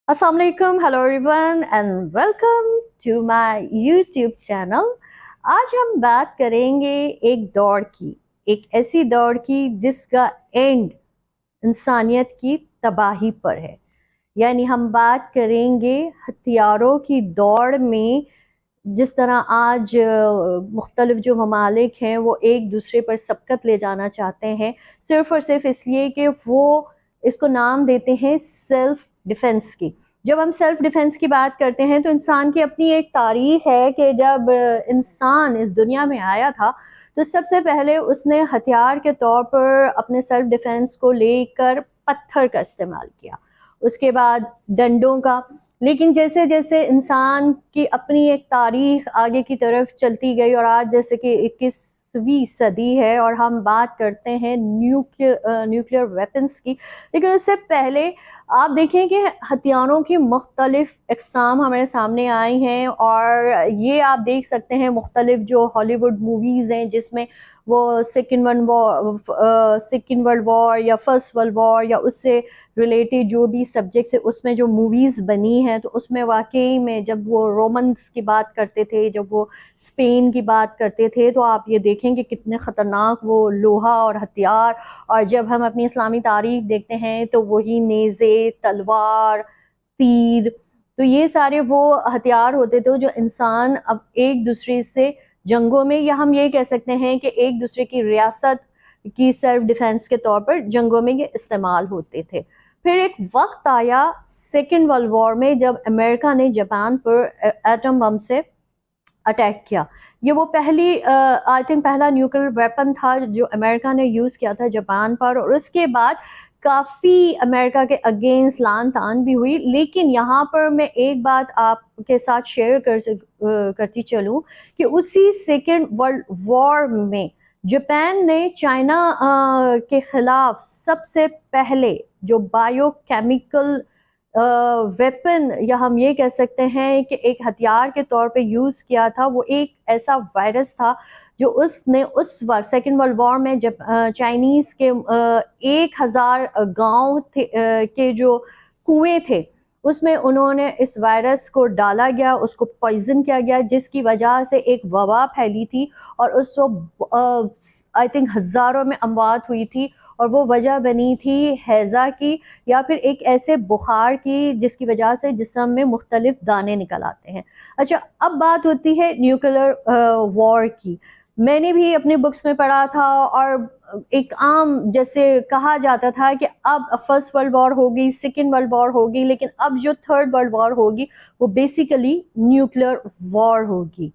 السلام علیکم، hello everyone and welcome to my YouTube channel. آج ہم بات کریں گے ایک دوڑ کی، ایک ایسی دوڑ کی جس کا اینڈ انسانیت کی تباہی پر ہے۔ یعنی ہم بات کریں گے ہتھیاروں کی دوڑ میں، جس طرح آج مختلف جو ممالک ہیں وہ ایک دوسرے پر سبقت لے جانا چاہتے ہیں، صرف اور صرف اس لیے کہ وہ اس کو نام دیتے ہیں سیلف ڈیفenس کی۔ جب ہم سیلف ڈیفenس کی بات کرتے ہیں تو انسان کی اپنی ایک تاریخ ہے کہ جب انسان اس دنیا میں آیا تھا تو سب سے پہلے اس نے ہتھیار کے طور پر اپنے سیلف ڈیفenس کو لے کر پتھر کا استعمال کیا، اس کے بعد ڈنڈوں کا۔ لیکن جیسے جیسے انسان کی اپنی ایک تاریخ آگے کی طرف چلتی گئی، اور آج جیسے کہ 21ویں صدی ہے اور ہم بات کرتے ہیں نیوکلیئر ویپنز کی، لیکن اس سے پہلے آپ دیکھیں کہ ہتھیاروں کی مختلف اقسام ہمارے سامنے آئی ہیں، اور یہ آپ دیکھ سکتے ہیں مختلف جو ہالی ووڈ موویز ہیں جس میں وہ سیکنڈ ورلڈ وار یا فرسٹ ورلڈ وار یا اس سے ریلیٹڈ جو بھی سبجیکٹس ہے اس میں جو موویز بنی ہیں، تو اس میں واقعی میں جب وہ رومنس کی بات کرتے تھے، جب وہ اسپین کی بات کرتے تھے، تو آپ یہ دیکھیں کہ کتنے خطرناک وہ لوہا اور ہتھیار، اور جب ہم اپنی اسلامی تاریخ دیکھتے ہیں تو وہی نیزے، تلوار، تیر، تو یہ سارے وہ ہتھیار ہوتے تھے جو انسان اب ایک دوسرے سے جنگوں میں، یا ہم یہ کہہ سکتے ہیں کہ ایک دوسرے کی ریاست کی سیلف ڈیفenس کے طور پر جنگوں میں یہ استعمال ہوتے تھے۔ پھر ایک وقت آیا سیکنڈ ورلڈ وار میں، جب امریکہ نے جاپان پر ایٹم بم سے اٹیک کیا۔ یہ وہ آئی تھنک پہلا نیوکلیر ویپن تھا جو امریکہ نے یوز کیا تھا جاپان پر، اور اس کے بعد کافی امریکہ کے اگینسٹ لان تان بھی ہوئی۔ لیکن یہاں پر میں ایک بات آپ کے ساتھ شیئر کرتی چلوں کہ اسی سیکنڈ ورلڈ وار میں جاپان نے چائنا کے خلاف سب سے پہلے جو بایو کیمیکل ویپن، یا ہم یہ کہہ سکتے ہیں کہ ایک ہتھیار کے طور پہ یوز کیا تھا، وہ ایک ایسا وائرس تھا جو اس نے اس وقت سیکنڈ ورلڈ وار میں جب چائنیز کے 1000 گاؤں کے جو کنویں تھے اس میں انہوں نے اس وائرس کو ڈالا گیا، اس کو پوائزن کیا گیا، جس کی وجہ سے ایک وبا پھیلی تھی، اور اس کو آئی تھنک ہزاروں میں اموات ہوئی تھی، اور وہ وجہ بنی تھی ہیضہ کی، یا پھر ایک ایسے بخار کی جس کی وجہ سے جسم میں مختلف دانے نکل آتے ہیں۔ اچھا، اب بات ہوتی ہے نیوکلیر وار کی۔ میں نے بھی اپنے بکس میں پڑھا تھا، اور ایک عام جیسے کہا جاتا تھا کہ اب فرسٹ ورلڈ وار ہوگی، سیکنڈ ورلڈ وار ہوگی، لیکن اب جو تھرڈ ورلڈ وار ہوگی وہ بیسیکلی نیوکلیر وار ہوگی۔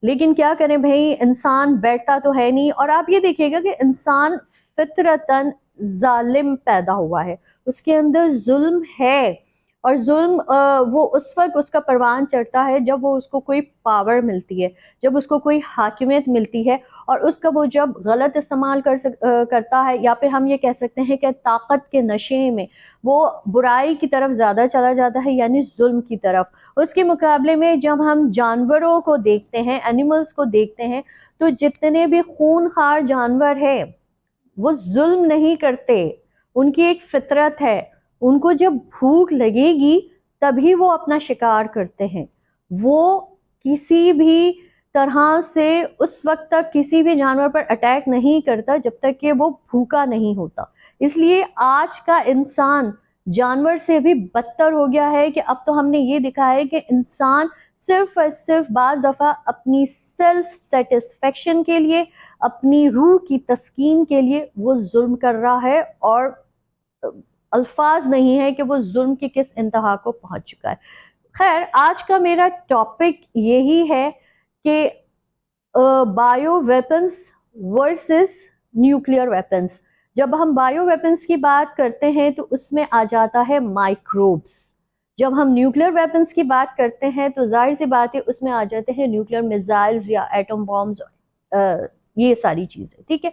لیکن کیا کریں بھائی، انسان بیٹھتا تو ہے نہیں، اور آپ یہ دیکھیے گا کہ انسان فطرتاً ظالم پیدا ہوا ہے، اس کے اندر ظلم ہے، اور ظلم وہ اس وقت اس کا پروان چڑھتا ہے جب وہ اس کو کوئی پاور ملتی ہے، جب اس کو کوئی حاکمیت ملتی ہے، اور اس کا وہ جب غلط استعمال کرتا ہے، یا پھر ہم یہ کہہ سکتے ہیں کہ طاقت کے نشے میں وہ برائی کی طرف زیادہ چلا جاتا ہے، یعنی ظلم کی طرف۔ اس کے مقابلے میں جب ہم جانوروں کو دیکھتے ہیں، اینیملز کو دیکھتے ہیں، تو جتنے بھی خونخوار جانور ہیں وہ ظلم نہیں کرتے، ان کی ایک فطرت ہے، ان کو جب بھوک لگے گی تبھی وہ اپنا شکار کرتے ہیں۔ وہ کسی بھی طرح سے اس وقت تک کسی بھی جانور پر اٹیک نہیں کرتا جب تک کہ وہ بھوکا نہیں ہوتا۔ اس لیے آج کا انسان جانور سے بھی بدتر ہو گیا ہے، کہ اب تو ہم نے یہ دکھا ہے کہ انسان صرف اور صرف بعض دفعہ اپنی سیلف سیٹسفیکشن کے لیے، اپنی روح کی تسکین کے لیے وہ ظلم کر رہا ہے، اور الفاظ نہیں ہے کہ وہ ظلم کی کس انتہا کو پہنچ چکا ہے۔ خیر، آج کا میرا ٹاپک یہی ہے کہ bio weapons versus nuclear weapons. جب ہم بایو ویپنز کی بات کرتے ہیں تو اس میں آ جاتا ہے مائکروبس۔ جب ہم نیوکلیئر ویپنز کی بات کرتے ہیں تو ظاہر سی بات ہے اس میں آ جاتے ہیں نیوکلیئر میزائلز یا ایٹم بامز، یہ ساری چیزیں، ٹھیک ہے۔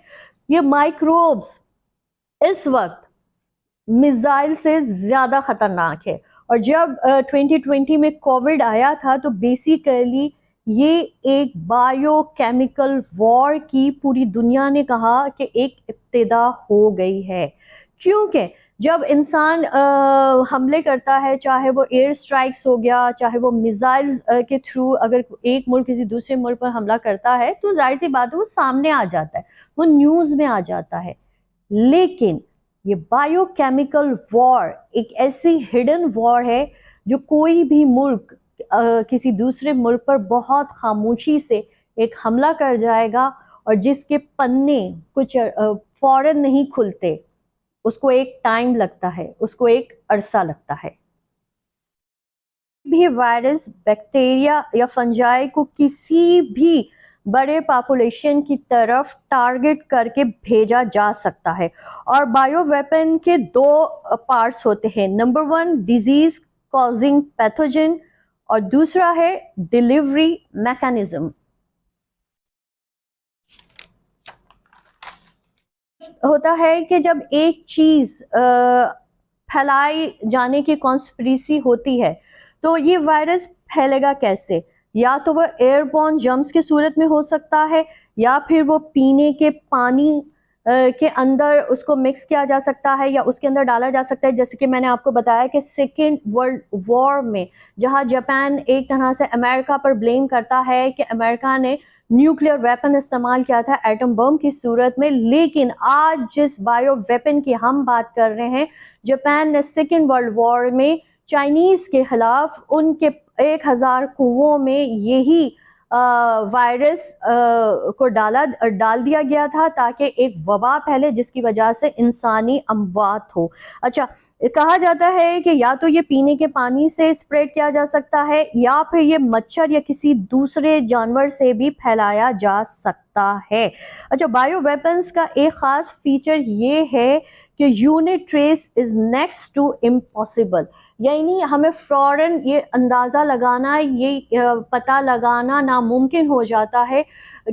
یہ مائکروبس اس وقت میزائل سے زیادہ خطرناک ہے، اور جب 2020 میں کووڈ آیا تھا تو بیسیکلی یہ ایک بایو کیمیکل وار کی پوری دنیا نے کہا کہ ایک ابتدا ہو گئی ہے، کیونکہ جب انسان حملے کرتا ہے، چاہے وہ ایئر سٹرائکس ہو گیا، چاہے وہ میزائلز کے تھرو اگر ایک ملک کسی دوسرے ملک پر حملہ کرتا ہے تو ظاہر سی بات ہے وہ سامنے آ جاتا ہے، وہ نیوز میں آ جاتا ہے. لیکن یہ بایو کیمیکل وار ایک ایسی ہڈن وار ہے جو کوئی بھی ملک کسی دوسرے ملک پر بہت خاموشی سے ایک حملہ کر جائے گا، اور جس کے پنے کچھ فوراً نہیں کھلتے، اس کو ایک ٹائم لگتا ہے، اس کو ایک عرصہ لگتا ہے. بھی وائرس، بیکٹیریا یا فنجائی کو کسی بھی بڑے پاپولیشن کی طرف ٹارگٹ کر کے بھیجا جا سکتا ہے. اور بایو ویپن کے دو پارٹس ہوتے ہیں. نمبر 1 ڈیزیز کازنگ پیتھوجن، اور دوسرا ہے ڈیلیوری میکانزم. ہوتا ہے کہ جب ایک چیز پھیلائی جانے کی کانسپریسی ہوتی ہے تو یہ وائرس پھیلے گا کیسے؟ یا تو وہ ایئر بورن جرمز کی صورت میں ہو سکتا ہے، یا پھر وہ پینے کے پانی کے اندر اس کو مکس کیا جا سکتا ہے یا اس کے اندر ڈالا جا سکتا ہے. جیسے کہ میں نے آپ کو بتایا کہ سیکنڈ ورلڈ وار میں جہاں جاپان ایک طرح سے امریکہ پر بلیم کرتا ہے کہ امریکہ نے نیوکلیئر ویپن استعمال کیا تھا ایٹم بم کی صورت میں، لیکن آج جس بایو ویپن کی ہم بات کر رہے ہیں، جاپان نے سیکنڈ ورلڈ وار میں چائنیز کے خلاف ان کے 1000 کنووں میں یہی وائرس کو ڈال دیا گیا تھا تاکہ ایک وبا پھیلے جس کی وجہ سے انسانی اموات ہو. اچھا، کہا جاتا ہے کہ یا تو یہ پینے کے پانی سے اسپریڈ کیا جا سکتا ہے، یا پھر یہ مچھر یا کسی دوسرے جانور سے بھی پھیلایا جا سکتا ہے. اچھا، بایو ویپنز کا ایک خاص فیچر یہ ہے کہ unit trace is next to impossible, یعنی ہمیں فوراً یہ اندازہ لگانا، یہ پتہ لگانا ناممکن ہو جاتا ہے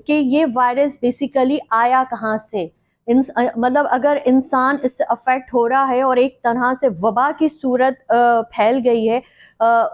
کہ یہ وائرس بیسیکلی آیا کہاں سے. مطلب اگر انسان اس سے افیکٹ ہو رہا ہے اور ایک طرح سے وبا کی صورت پھیل گئی ہے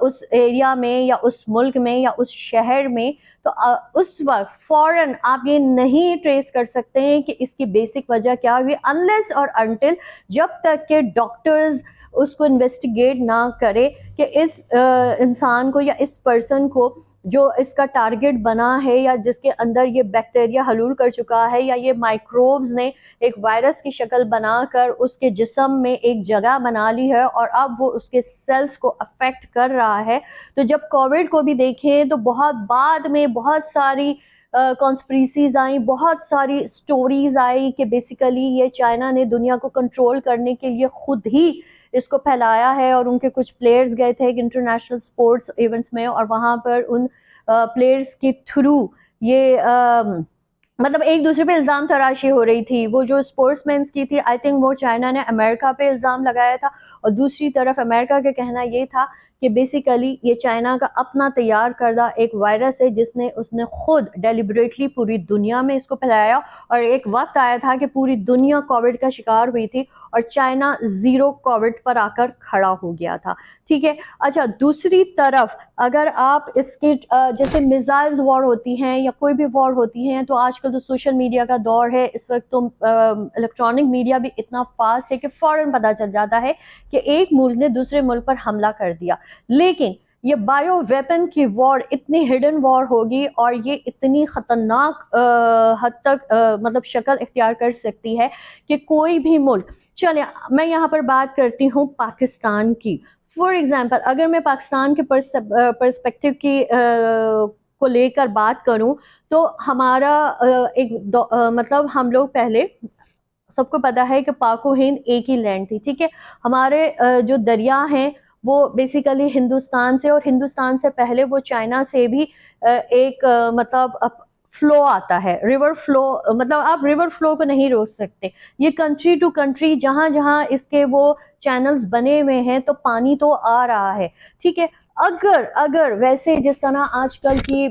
اس ایریا میں یا اس ملک میں یا اس شہر میں، تو اس وقت فوراً آپ یہ نہیں ٹریس کر سکتے ہیں کہ اس کی بیسک وجہ کیا ہوئی، انلیس اور انٹل جب تک کہ ڈاکٹرز اس کو انویسٹیگیٹ نہ کرے کہ اس انسان کو یا اس پرسن کو جو اس کا ٹارگٹ بنا ہے یا جس کے اندر یہ بیکٹیریا حلول کر چکا ہے یا یہ مائکروبز نے ایک وائرس کی شکل بنا کر اس کے جسم میں ایک جگہ بنا لی ہے اور اب وہ اس کے سیلز کو افیکٹ کر رہا ہے. تو جب کووڈ کو بھی دیکھیں تو بہت بعد میں بہت ساری کانسپریسیز آئیں، بہت ساری سٹوریز آئی کہ بیسیکلی یہ چائنا نے دنیا کو کنٹرول کرنے کے لیے خود ہی اس کو پھیلایا ہے، اور ان کے کچھ پلیئرز گئے تھے انٹرنیشنل سپورٹس ایونٹس میں، اور وہاں پر ان پلیئرز کے تھرو یہ مطلب ایک دوسرے پہ الزام تراشی ہو رہی تھی. وہ جو اسپورٹس مینس کی تھی، آئی تھنک وہ چائنا نے امریکہ پہ الزام لگایا تھا، اور دوسری طرف امریکہ کا کہنا یہ تھا کہ بیسیکلی یہ چائنا کا اپنا تیار کردہ ایک وائرس ہے جس نے اس نے خود ڈیلیبریٹلی پوری دنیا میں اس کو پھیلایا، اور ایک وقت آیا تھا کہ پوری دنیا کووڈ کا شکار ہوئی تھی اور چائنا زیرو کووڈ پر آ کر کھڑا ہو گیا تھا. ٹھیک ہے. اچھا، دوسری طرف اگر آپ اس کی جیسے میزائلز وار ہوتی ہیں یا کوئی بھی وار ہوتی ہیں تو آج کل تو سوشل میڈیا کا دور ہے، اس وقت تو الیکٹرانک میڈیا بھی اتنا فاسٹ ہے کہ فوراً پتہ چل جاتا ہے کہ ایک ملک نے دوسرے ملک پر حملہ کر دیا. لیکن یہ بایو ویپن کی وار اتنی ہڈن وار ہوگی اور یہ اتنی خطرناک حد تک مطلب شکل اختیار کر سکتی ہے کہ کوئی بھی ملک، چلیں میں یہاں پر بات کرتی ہوں پاکستان کی. فار ایگزامپل اگر میں پاکستان کے پرسپیکٹو کی کو لے کر بات کروں تو ہمارا ایک مطلب ہم لوگ پہلے سب کو پتا ہے کہ پاک و ہند ایک ہی لینڈ تھی. ٹھیک ہے. ہمارے جو دریا ہیں وہ بیسیکلی ہندوستان سے، اور ہندوستان سے پہلے وہ چائنا سے بھی ایک مطلب فلو آتا ہے، ریور فلو. مطلب آپ ریور فلو کو نہیں روک سکتے، یہ کنٹری ٹو کنٹری جہاں جہاں اس کے وہ چینلز بنے ہوئے ہیں تو پانی تو آ رہا ہے. ٹھیک ہے. اگر ویسے جس طرح آج کل کی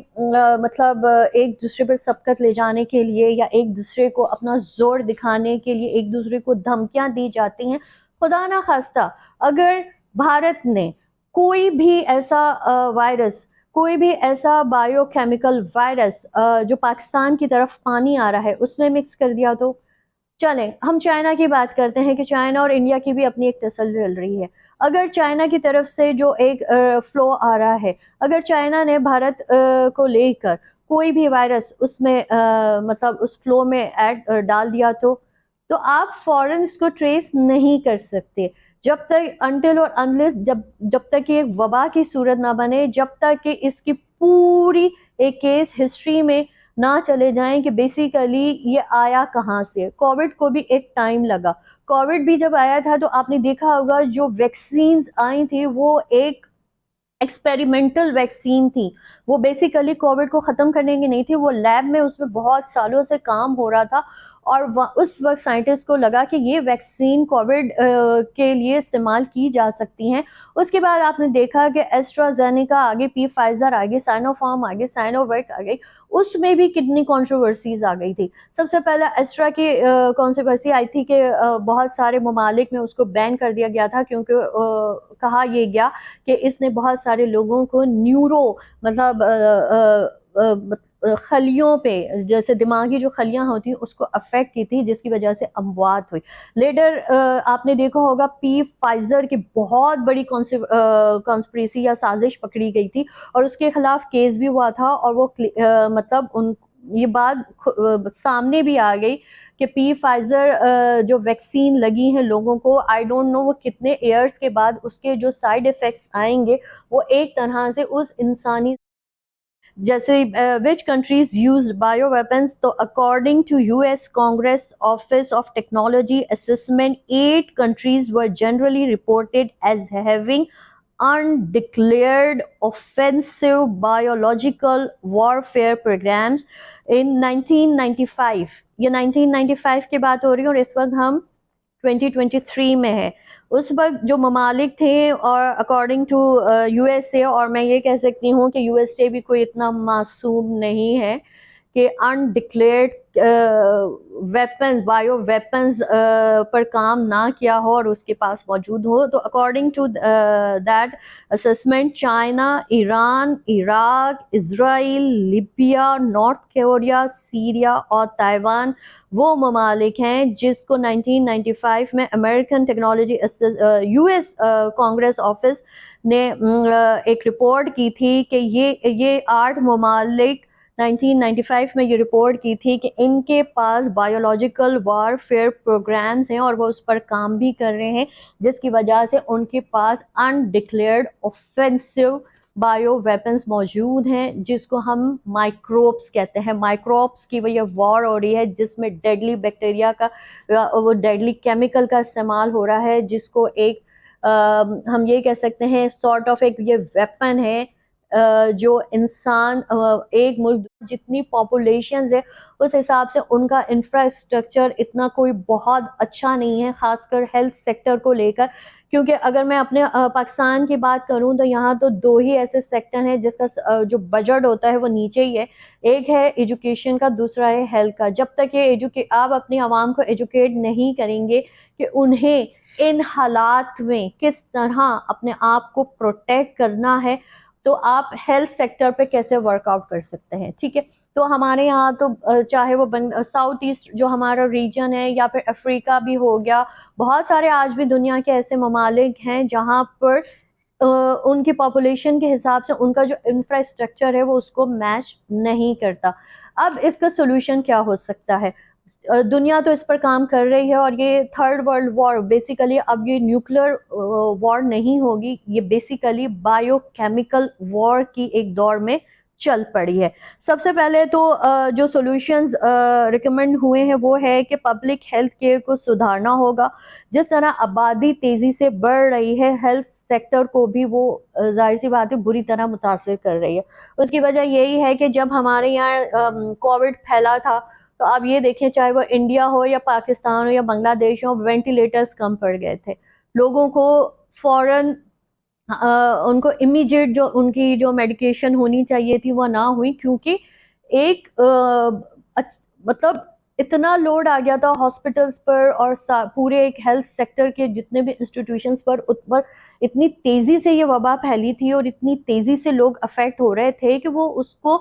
مطلب ایک دوسرے پر سبقت لے جانے کے لیے یا ایک دوسرے کو اپنا زور دکھانے کے لیے ایک دوسرے کو دھمکیاں دی جاتی ہیں، خدا نہ خواستہ اگر بھارت نے کوئی بھی ایسا وائرس، کوئی بھی ایسا بایو کیمیکل وائرس جو پاکستان کی طرف پانی آ رہا ہے اس میں مکس کر دیا تو چلیں ہم چائنا کی بات کرتے ہیں کہ چائنا اور انڈیا کی بھی اپنی ایک تسل چل رہی ہے. اگر چائنا کی طرف سے جو ایک فلو آ رہا ہے، اگر چائنا نے بھارت کو لے کر کوئی بھی وائرس اس میں مطلب اس فلو میں ایڈ ڈال دیا تو آپ فوراً اس کو ٹریس نہیں کر سکتے جب تک انٹل اور انلیس جب تک کہ ایک وبا کی صورت نہ بنے، جب تک کہ اس کی پوری ایک کیس ہسٹری میں نہ چلے جائیں کہ بیسیکلی یہ آیا کہاں سے. کووڈ کو بھی ایک ٹائم لگا. کووڈ بھی جب آیا تھا تو آپ نے دیکھا ہوگا جو ویکسینز آئی تھی وہ ایک ایکسپیریمنٹل ویکسین تھی. وہ بیسیکلی کووڈ کو ختم کرنے کی نہیں تھی، وہ لیب میں اس میں بہت سالوں سے کام ہو رہا تھا اور اس وقت سائنٹسٹ کو لگا کہ یہ ویکسین کووڈ کے لیے استعمال کی جا سکتی ہیں. اس کے بعد آپ نے دیکھا کہ ایسٹرازینیکا آگے، پی فائزر آگے، سائنو فارم آگے، سائنو ویک آگے، اس میں بھی کتنی کنٹروورسیز آ گئی تھی. سب سے پہلے ایسٹرا کی کنٹروورسی آئی تھی کہ بہت سارے ممالک میں اس کو بین کر دیا گیا تھا کیونکہ کہا یہ گیا کہ اس نے بہت سارے لوگوں کو نیورو مطلب خلیوں پہ، جیسے دماغی جو خلیاں ہوتی ہیں اس کو افیکٹ کی تھی، جس کی وجہ سے اموات ہوئی. لیٹر آپ نے دیکھا ہوگا پی فائزر کی بہت بڑی کانسپریسی یا سازش پکڑی گئی تھی اور اس کے خلاف کیس بھی ہوا تھا اور وہ مطلب یہ بات سامنے بھی آ گئی کہ پی فائزر جو ویکسین لگی ہیں لوگوں کو، آئی ڈونٹ نو وہ کتنے ایئرس کے بعد اس کے جو سائیڈ ایفیکٹس آئیں گے وہ ایک طرح سے اس انسانی جیسے which countries used bioweapons. تو according to US Congress Office of Technology Assessment, 8 countries were generally reported as having undeclared offensive biological warfare programs in 1995. یہ 1995 کی بات ہو رہی ہے اور اس وقت ہم 2023 میں ہے. اس وقت جو ممالک تھے اور according to U S A, اور میں یہ کہہ سکتی ہوں کہ یو ایس اے بھی کوئی اتنا معصوم نہیں ہے کہ انڈکلیئرڈ ویپنز، بایو ویپنز پر کام نہ کیا ہو اور اس کے پاس موجود ہو. تو according to that assessment, China, Iran, Iraq, Israel, Libya, North Korea, Syria اور تائیوان وہ ممالک ہیں جس کو 1995 میں American technology U S Congress office نے ایک رپورٹ کی تھی کہ یہ 8 ممالک 1995 میں یہ رپورٹ کی تھی کہ ان کے پاس بایولوجیکل وار فیئر پروگرامز ہیں اور وہ اس پر کام بھی کر رہے ہیں، جس کی وجہ سے ان کے پاس انڈکلیئرڈ اوفینسو بایو ویپنز موجود ہیں جس کو ہم مائکروبس کہتے ہیں. مائکروبس کی وجہ وار ہو رہی ہے جس میں ڈیڈلی بیکٹیریا کا وہ ڈیڈلی کیمیکل کا استعمال ہو رہا ہے، جس کو ایک ہم یہ کہہ سکتے ہیں سارٹ آف ایک یہ ویپن ہے جو انسان ایک ملک جتنی پاپولیشنز ہے اس حساب سے ان کا انفراسٹرکچر اتنا کوئی بہت اچھا نہیں ہے، خاص کر ہیلتھ سیکٹر کو لے کر. کیونکہ اگر میں اپنے پاکستان کی بات کروں تو یہاں تو 2 ہی ایسے سیکٹر ہیں جس کا جو بجٹ ہوتا ہے وہ نیچے ہی ہے. ایک ہے ایجوکیشن کا، دوسرا ہے ہیلتھ کا. جب تک یہ آپ اپنی عوام کو ایجوکیٹ نہیں کریں گے کہ انہیں ان حالات میں کس طرح اپنے آپ کو پروٹیکٹ کرنا ہے تو آپ ہیلتھ سیکٹر پہ کیسے ورک آؤٹ کر سکتے ہیں. ٹھیک ہے، تو ہمارے یہاں تو چاہے وہ ساؤتھ ایسٹ جو ہمارا ریجن ہے یا پھر افریقہ بھی ہو گیا، بہت سارے آج بھی دنیا کے ایسے ممالک ہیں جہاں پر ان کی پاپولیشن کے حساب سے ان کا جو انفراسٹرکچر ہے وہ اس کو میچ نہیں کرتا. اب اس کا سولوشن کیا ہو سکتا ہے؟ دنیا تو اس پر کام کر رہی ہے اور یہ 3rd ورلڈ وار بیسیکلی اب یہ نیوکلیر وار نہیں ہوگی، یہ بیسیکلی بایو کیمیکل وار کی ایک دور میں چل پڑی ہے. سب سے پہلے تو جو سولوشنز ریکمینڈ ہوئے ہیں وہ ہے کہ پبلک ہیلتھ کیئر کو سدھارنا ہوگا. جس طرح آبادی تیزی سے بڑھ رہی ہے، ہیلتھ سیکٹر کو بھی وہ ظاہر سی بات ہے بری طرح متاثر کر رہی ہے. اس کی وجہ یہی ہے کہ جب ہمارے یہاں کووڈ پھیلا تھا تو آپ یہ دیکھیں چاہے وہ انڈیا ہو یا پاکستان ہو یا بنگلہ دیش ہو، وینٹیلیٹرز کم پڑ گئے تھے. لوگوں کو فوراً ان کو امیجیٹ جو ان کی جو میڈیکیشن ہونی چاہیے تھی وہ نہ ہوئی کیونکہ ایک مطلب اتنا لوڈ آ گیا تھا ہاسپٹلس پر اور پورے ایک ہیلتھ سیکٹر کے جتنے بھی انسٹیٹیوشنس پر اتنی تیزی سے یہ وبا پھیلی تھی اور اتنی تیزی سے لوگ افیکٹ ہو رہے تھے کہ وہ اس کو